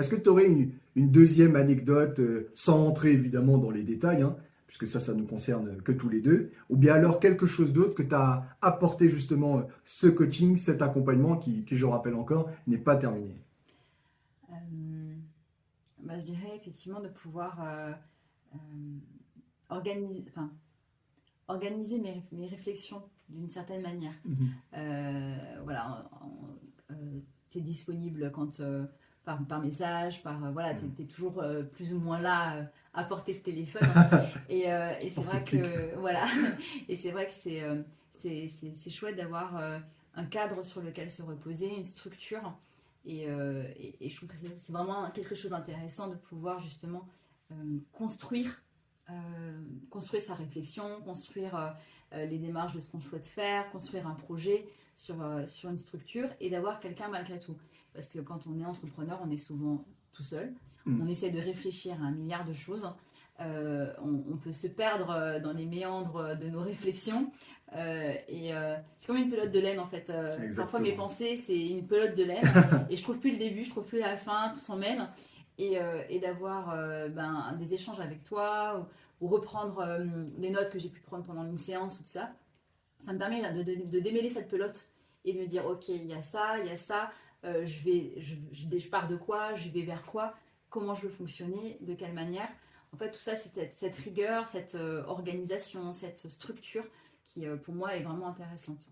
Est-ce que tu aurais une deuxième anecdote, sans entrer évidemment dans les détails, hein, puisque ça nous concerne que tous les deux, ou bien alors quelque chose d'autre que tu as apporté justement ce coaching, cet accompagnement qui, je rappelle encore, n'est pas terminé? Je dirais effectivement de pouvoir euh, organiser, enfin, organiser mes réflexions d'une certaine manière. Mhm. Voilà, tu es disponible par message, voilà, tu es toujours plus ou moins là à portée de téléphone. Et c'est vrai Portée de clic. que voilà, et c'est vrai que c'est chouette d'avoir un cadre sur lequel se reposer, une structure. Et je trouve que c'est vraiment quelque chose d'intéressant de pouvoir justement euh, construire, construire sa réflexion, construire les démarches de ce qu'on souhaite faire, construire un projet sur une structure et d'avoir quelqu'un malgré tout. Parce que quand on est entrepreneur, on est souvent tout seul. On Mm. essaie de réfléchir à un milliard de choses. On peut se perdre dans les méandres de nos réflexions. C'est comme une pelote de laine en fait. Parfois mes Exactement. pensées, c'est une pelote de laine. Et je trouve plus le début, je trouve plus la fin, tout s'en mêle. Et d'avoir des échanges avec toi ou reprendre les notes que j'ai pu prendre pendant une séance ou tout ça, ça me permet de démêler cette pelote et de me dire ok, il y a ça, il y a ça, je pars de quoi, je vais vers quoi, comment je veux fonctionner, de quelle manière. En fait, tout ça, c'est cette rigueur, cette organisation, cette structure qui, pour moi, est vraiment intéressante.